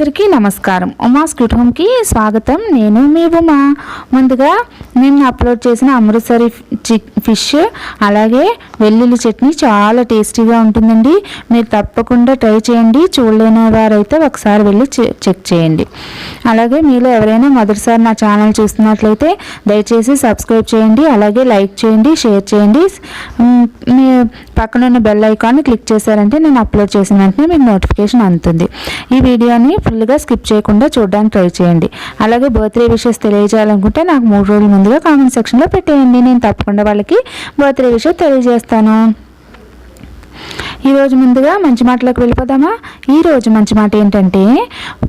అందరికీ నమస్కారం. ఉమాస్ క్యూట్ హోమ్కి స్వాగతం. నేను మీ ఉమా. ముందుగా నేను అప్లోడ్ చేసిన అమృత్సరి ఫిష్ అలాగే వెల్లుల్లి చట్నీ చాలా టేస్టీగా ఉంటుందండి. మీరు తప్పకుండా ట్రై చేయండి. చూడలేని వారైతే ఒకసారి వెళ్ళి చెక్ చేయండి. అలాగే మీలో ఎవరైనా మొదటిసారి నా ఛానల్ చూస్తున్నట్లయితే దయచేసి సబ్స్క్రైబ్ చేయండి. అలాగే లైక్ చేయండి, షేర్ చేయండి. మీ పక్కన ఉన్న బెల్ ఐకాన్ని క్లిక్ చేశారంటే నేను అప్లోడ్ చేసిన వెంటనే మీకు నోటిఫికేషన్ అందుతుంది. ఈ వీడియోని ఫుల్గా స్కిప్ చేయకుండా చూడడానికి ట్రై చేయండి. అలాగే బర్త్డే విషెస్ తెలియజేయాలనుకుంటే నాకు 3 రోజుల ముందుగా కామెంట్ సెక్షన్లో పెట్టేయండి. నేను తప్పకుండా వాళ్ళకి బర్త్డే విషెస్ తెలియజేస్తాను. ఈరోజు ముందుగా మంచి మాటలకు వెళ్ళిపోదామా? ఈరోజు మంచి మాట ఏంటంటే,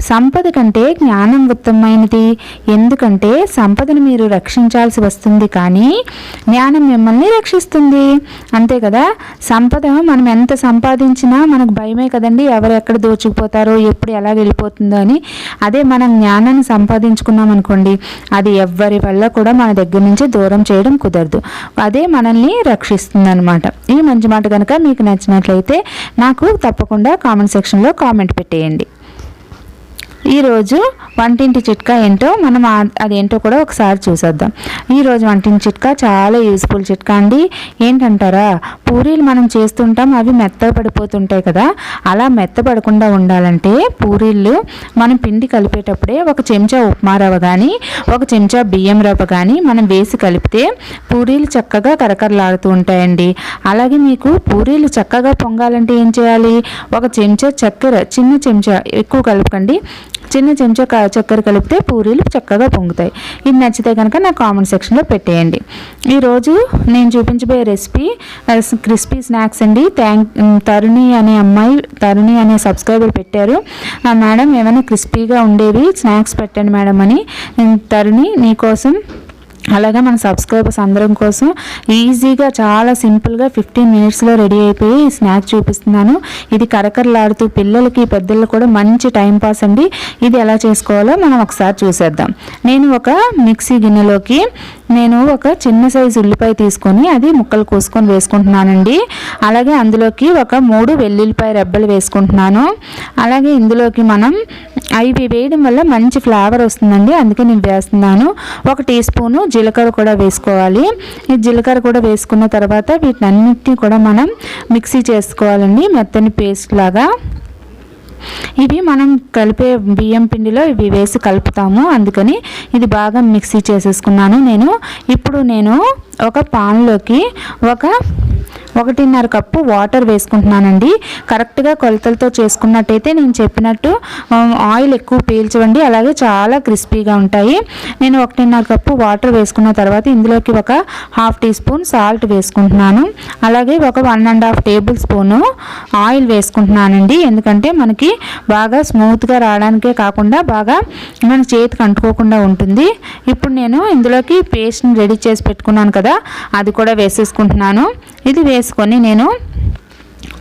సంపద కంటే జ్ఞానం ఉత్తమమైనది. ఎందుకంటే సంపదను మీరు రక్షించాల్సి వస్తుంది, కానీ జ్ఞానం మిమ్మల్ని రక్షిస్తుంది. అంతే కదా. సంపద మనం ఎంత సంపాదించినా మనకు భయమే కదండి, ఎవరు ఎక్కడ దోచుకుపోతారో, ఎప్పుడు ఎలా వెళ్ళిపోతుందో అని. అదే మనం జ్ఞానాన్ని సంపాదించుకున్నాం అనుకోండి, అది ఎవ్వరి వల్ల కూడా మన దగ్గర నుంచి దూరం చేయడం కుదరదు. అదే మనల్ని రక్షిస్తుంది అనమాట. ఈ మంచి మాట కనుక మీకు నచ్చినట్లయితే నాకు తప్పకుండా కామెంట్ సెక్షన్లో కామెంట్ పెట్టేయండి. ఈరోజు వంటింటి చిట్కా ఏంటో మనం అదేంటో కూడా ఒకసారి చూసేద్దాం. ఈరోజు వంటింటి చిట్కా చాలా యూస్ఫుల్ చిట్కా అండి. ఏంటంటారా, పూరీలు మనం చేస్తుంటాం, అవి మెత్తగా పడిపోతుంటాయి కదా. అలా మెత్తపడకుండా ఉండాలంటే పూరీలు మనం పిండి కలిపేటప్పుడే 1 చెంచా ఉప్మా రవ్వ కానీ 1 చెంచా బియ్యం రవ్వ కానీ మనం వేసి కలిపితే పూరీలు చక్కగా కరకరలాడుతూ ఉంటాయండి. అలాగే మీకు పూరీలు చక్కగా పొంగాలంటే ఏం చేయాలి, 1 చెంచా చక్కెర, చిన్న చెంచా, ఎక్కువ కలపకండి, చిన్న చెంచా చక్కెర కలిపితే పూరీలు చక్కగా పొంగుతాయి. ఇది నచ్చితే కనుక నా కామెంట్ సెక్షన్లో పెట్టేయండి. ఈరోజు నేను చూపించబోయే రెసిపీ క్రిస్పీ స్నాక్స్ అండి. తరుణి అనే సబ్స్క్రైబర్ పెట్టారు, మేడం ఏమైనా క్రిస్పీగా ఉండేవి స్నాక్స్ పెట్టండి మేడం అని. తరుణి నీకోసం, అలాగే మన సబ్స్క్రైబర్స్ అందరం కోసం ఈజీగా చాలా సింపుల్గా 15 మినిట్స్లో రెడీ అయిపోయి ఈ స్నాక్ చూపిస్తున్నాను. ఇది కరకరలాడుతూ పిల్లలకి పెద్దలు కూడా మంచి టైంపాస్ అండి. ఇది ఎలా చేసుకోవాలో మనం ఒకసారి చూసేద్దాం. నేను ఒక మిక్సీ గిన్నెలోకి ఒక చిన్న సైజు ఉల్లిపాయ తీసుకొని అది ముక్కలు కోసుకొని వేసుకుంటున్నానండి. అలాగే అందులోకి 3 వెల్లుల్లిపాయ రెబ్బలు వేసుకుంటున్నాను. అలాగే ఇందులోకి మనం అవి వేయడం వల్ల మంచి ఫ్లేవర్ వస్తుందండి, అందుకే నేను వేస్తున్నాను. 1 టీ స్పూను జీలకర్ర కూడా వేసుకోవాలి. ఈ జీలకర్ర కూడా వేసుకున్న తర్వాత వీటన్నిటిని కూడా మనం మిక్సీ చేసుకోవాలండి, మెత్తని పేస్ట్ లాగా. ఇవి మనం కలిపే బియ్యం పిండిలో ఇవి వేసి కలుపుతాము, అందుకని ఇది బాగా మిక్సీ చేసేసుకున్నాను. ఇప్పుడు నేను ఒక పాన్లోకి 1.5 కప్పు వాటర్ వేసుకుంటున్నానండి. కరెక్ట్గా కొలతలతో చేసుకున్నట్టయితే నేను చెప్పినట్టు ఆయిల్ ఎక్కువ పీల్చవండి, అలాగే చాలా క్రిస్పీగా ఉంటాయి. నేను 1.5 కప్పు వాటర్ వేసుకున్న తర్వాత ఇందులోకి 1/2 టీ స్పూన్ సాల్ట్ వేసుకుంటున్నాను. అలాగే 1.5 టేబుల్ స్పూను ఆయిల్ వేసుకుంటున్నానండి. ఎందుకంటే మనకి బాగా స్మూత్గా రావడానికే కాకుండా బాగా మన చేతికి అంటుకోకుండా ఉంటుంది. ఇప్పుడు నేను ఇందులోకి పేస్ట్ని రెడీ చేసి పెట్టుకున్నాను కదా, అది కూడా వేసేసుకుంటున్నాను. ఇది వేసుకొని నేను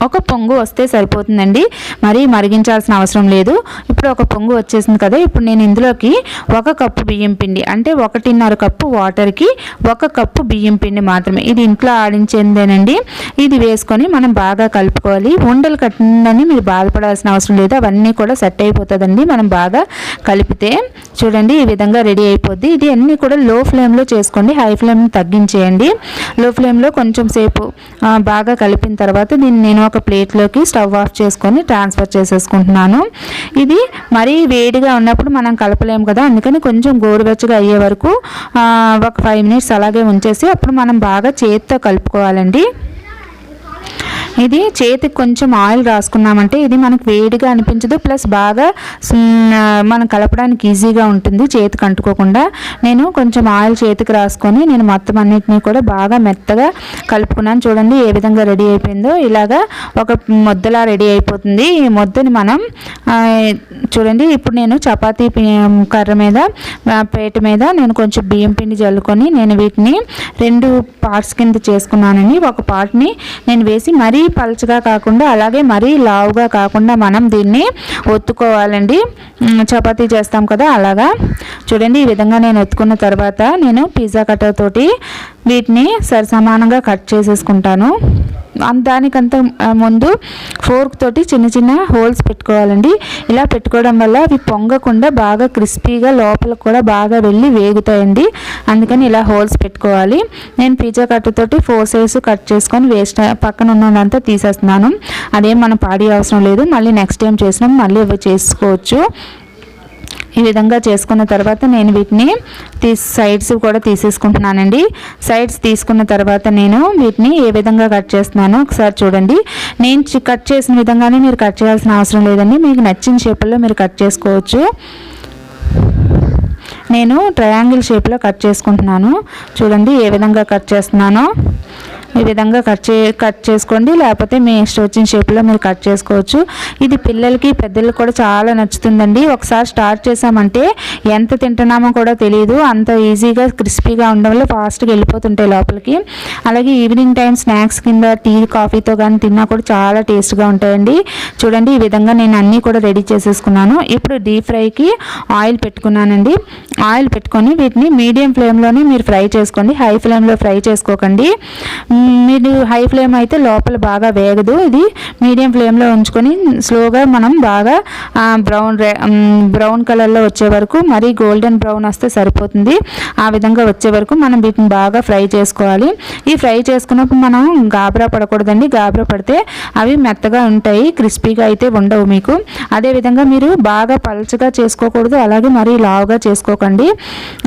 ఒక పొంగు వస్తే సరిపోతుందండి, మరీ మరిగించాల్సిన అవసరం లేదు. ఇప్పుడు ఒక పొంగు వచ్చేసింది కదా, ఇప్పుడు నేను ఇందులోకి 1 కప్పు బియ్యం పిండి, అంటే 1.5 కప్పు వాటర్కి 1 కప్పు బియ్యం పిండి మాత్రమే, ఇది ఇంట్లో ఆడించేదేనండి. ఇది వేసుకొని మనం బాగా కలుపుకోవాలి. ఉండలు కట్టిందని మీరు బాధపడాల్సిన అవసరం లేదు, అవన్నీ కూడా సెట్ అయిపోతుందండి మనం బాగా కలిపితే. చూడండి ఈ విధంగా రెడీ అయిపోద్ది. ఇది అన్నీ కూడా లో ఫ్లేమ్లో చేసుకోండి, హై ఫ్లేమ్ని తగ్గించేయండి. లో ఫ్లేమ్లో కొంచెం సేపు బాగా కలిపిన తర్వాత దీన్ని నేను ఒక ప్లేట్లోకి స్టవ్ ఆఫ్ చేసుకొని ట్రాన్స్ఫర్ చేసేసుకుంటున్నాను. ఇది మరీ వేడిగా ఉన్నప్పుడు మనం కలపలేము కదా, అందుకని కొంచెం గోరువెచ్చగా అయ్యే వరకు ఒక 5 మినిట్స్ అలాగే ఉంచేసి అప్పుడు మనం బాగా చేతితో కలుపుకోవాలండి. ఇది చేతికి కొంచెం ఆయిల్ రాసుకున్నామంటే ఇది మనకు వేడిగా అనిపించదు, ప్లస్ బాగా మనం కలపడానికి ఈజీగా ఉంటుంది, చేతికి అంటుకోకుండా. నేను కొంచెం ఆయిల్ చేతికి రాసుకొని నేను మొత్తం అన్నిటినీ కూడా బాగా మెత్తగా కలుపుకున్నాను. చూడండి ఏ విధంగా రెడీ అయిపోయిందో, ఇలాగా ఒక ముద్దలా రెడీ అయిపోతుంది. ఈ ముద్దని మనం చూడండి ఇప్పుడు నేను చపాతీ కర్ర మీద పేట మీద నేను కొంచెం బియ్యం పిండి జల్లుకొని నేను వీటిని 2 పార్ట్స్ కింద చేసుకున్నానండి. ఒక పార్ట్ని నేను వేసి మరీ పల్చగా కాకుండా అలాగే మరీ లావుగా కాకుండా మనం దీన్ని ఒత్తుకోవాలండి, చపాతీ చేస్తాం కదా అలాగా. చూడండి ఈ విధంగా నేను ఒత్తుకున్న తర్వాత నేను పిజ్జా కట్టర్ తోటి వీటిని సరిసమానంగా కట్ చేసేసుకుంటాను. దానికంత ముందు ఫోర్క్ తోటి చిన్న చిన్న హోల్స్ పెట్టుకోవాలండి. ఇలా పెట్టుకోవడం వల్ల అవి పొంగకుండా బాగా క్రిస్పీగా లోపల కూడా బాగా వెళ్ళి వేగుతాయండి. అందుకని ఇలా హోల్స్ పెట్టుకోవాలి. నేను పిజ్జా కట్టర్ తోటి 4 సైడ్స్ కట్ చేసుకొని వేస్ట్ పక్కన ఉన్నదంతా తీసేస్తున్నాను. అదేం మనం పాడి అవసరం లేదు. మళ్ళీ నెక్స్ట్ టైం చేసినాం మళ్ళీ అవి చేసుకోవచ్చు. ఈ విధంగా చేసుకున్న తర్వాత నేను వీటిని సైడ్స్ కూడా తీసేసుకుంటున్నానండి. సైడ్స్ తీసుకున్న తర్వాత నేను వీటిని ఏ విధంగా కట్ చేస్తున్నానో ఒకసారి చూడండి. నేను కట్ చేసిన విధంగానే మీరు కట్ చేయాల్సిన అవసరం లేదండి. మీకు నచ్చిన షేపుల్లో మీరు కట్ చేసుకోవచ్చు. నేను ట్రయాంగిల్ షేప్లో కట్ చేసుకుంటున్నాను. చూడండి ఏ విధంగా కట్ చేస్తున్నానో. ఈ విధంగా కట్ చేసుకోండి. లేకపోతే మీ ఇష్టం వచ్చిన షేప్లో మీరు కట్ చేసుకోవచ్చు. ఇది పిల్లలకి పెద్దలకు కూడా చాలా నచ్చుతుందండి. ఒకసారి స్టార్ట్ చేసామంటే ఎంత తింటున్నామో కూడా తెలియదు. అంత ఈజీగా క్రిస్పీగా ఉండడం వల్ల ఫాస్ట్గా వెళ్ళిపోతుంటాయి లోపలికి. అలాగే ఈవినింగ్ టైం స్నాక్స్ కింద టీ కాఫీతో కానీ తిన్నా కూడా చాలా టేస్ట్గా ఉంటాయండి. చూడండి ఈ విధంగా నేను అన్నీ కూడా రెడీ చేసేసుకున్నాను. ఇప్పుడు డీప్ ఫ్రైకి ఆయిల్ పెట్టుకున్నానండి. ఆయిల్ పెట్టుకొని వీటిని మీడియం ఫ్లేమ్లోనే మీరు ఫ్రై చేసుకోండి. హై ఫ్లేమ్లో ఫ్రై చేసుకోకండి. మీరు హై ఫ్లేమ్ అయితే లోపల బాగా వేగదు. ఇది మీడియం ఫ్లేమ్లో ఉంచుకొని స్లోగా మనం బాగా బ్రౌన్ కలర్లో వచ్చే వరకు, మరీ గోల్డెన్ బ్రౌన్ వస్తే సరిపోతుంది. ఆ విధంగా వచ్చే వరకు మనం వీటిని బాగా ఫ్రై చేసుకోవాలి. ఈ ఫ్రై చేసుకున్నప్పుడు మనం గాబరా పడకూడదండి. గాబరా పడితే అవి మెత్తగా ఉంటాయి, క్రిస్పీగా అయితే ఉండవు మీకు. అదేవిధంగా మీరు బాగా పల్చగా చేసుకోకూడదు, అలాగే మరీ లావుగా చేసుకోకండి.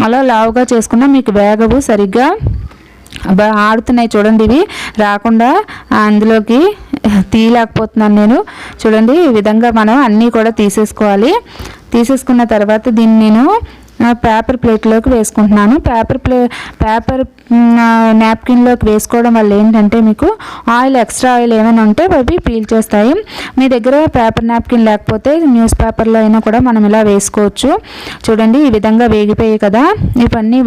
అలా లావుగా చేసుకున్నా మీకు వేగవు సరిగ్గా. ఆడుతున్నాయి చూడండి, ఇవి రాకుండా అందులోకి తీయలేకపోతున్నాను నేను. చూడండి ఈ విధంగా మనం అన్నీ కూడా తీసేసుకోవాలి. తీసేసుకున్న తర్వాత దీన్ని నేను పేపర్ ప్లేట్లోకి వేసుకుంటున్నాను. పేపర్ నాప్కిన్లోకి వేసుకోవడం వల్ల ఏంటంటే మీకు ఎక్స్ట్రా ఆయిల్ ఏమైనా ఉంటే అవి పీల్ చేస్తాయి. మీ దగ్గర పేపర్ నాప్కిన్ లేకపోతే న్యూస్ పేపర్లో అయినా కూడా మనం ఇలా వేసుకోవచ్చు. చూడండి ఈ విధంగా వేగిపోయాయి కదా. ఇవన్నీ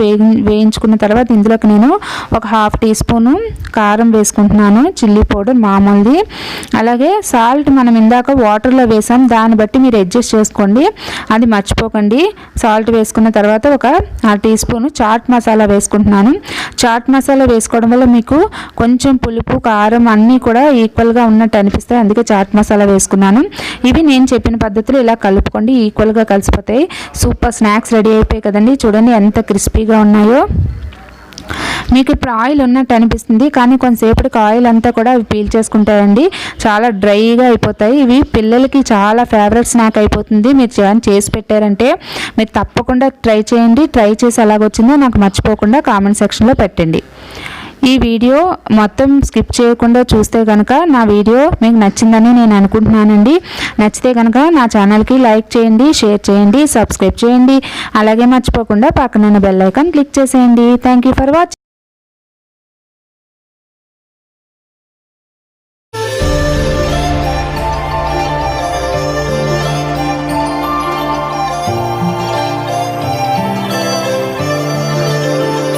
వేయించుకున్న తర్వాత ఇందులోకి నేను ఒక 1/2 టీ స్పూను కారం వేసుకుంటున్నాను, చిల్లీ పౌడర్ మామూలుది. అలాగే సాల్ట్ మనం ఇందాక వాటర్లో వేసాం, దాన్ని బట్టి మీరు అడ్జస్ట్ చేసుకోండి, అది మర్చిపోకండి. సాల్ట్ వేసుకున్న తర్వాత ఒక 1/2 టీ స్పూను చాట్ మసాలా వేసుకుంటున్నాను. చాట్ మసాలా వేసుకోవడం వల్ల మీకు కొంచెం పులుపు కారం అన్నీ కూడా ఈక్వల్గా ఉన్నట్టు అనిపిస్తాయి. అందుకే చాట్ మసాలా వేసుకున్నాను. ఇవి నేను చెప్పిన పద్ధతిలో ఇలా కలుపుకోండి, ఈక్వల్గా కలిసిపోతాయి. సూపర్ స్నాక్స్ రెడీ అయిపోయాయి కదండి. చూడండి ఎంత క్రిస్పీగా ఉన్నాయో. మీకు ఇప్పుడు ఆయిల్ ఉన్నట్టు అనిపిస్తుంది, కానీ కొంతసేపటికి ఆయిల్ అంతా కూడా అవి పీల్ చేసుకుంటాయండి. చాలా డ్రైగా అయిపోతాయి. ఇవి పిల్లలకి చాలా ఫేవరెట్ స్నాక్ అయిపోతుంది. మీరు చేసి పెట్టారంటే మీరు తప్పకుండా ట్రై చేయండి. ట్రై చేసి ఎలాగొచ్చిందో నాకు మర్చిపోకుండా కామెంట్ సెక్షన్లో పెట్టండి. ఈ వీడియో మొత్తం స్కిప్ చేయకుండా చూస్తే కనుక నా వీడియో మీకు నచ్చిందని నేను అనుకుంటున్నానండి. నచ్చితే కనుక నా ఛానల్కి లైక్ చేయండి, షేర్ చేయండి, సబ్స్క్రైబ్ చేయండి. అలాగే మర్చిపోకుండా పక్కనున్న బెల్ ఐకాన్ క్లిక్ చేసేయండి. Thank you for watching.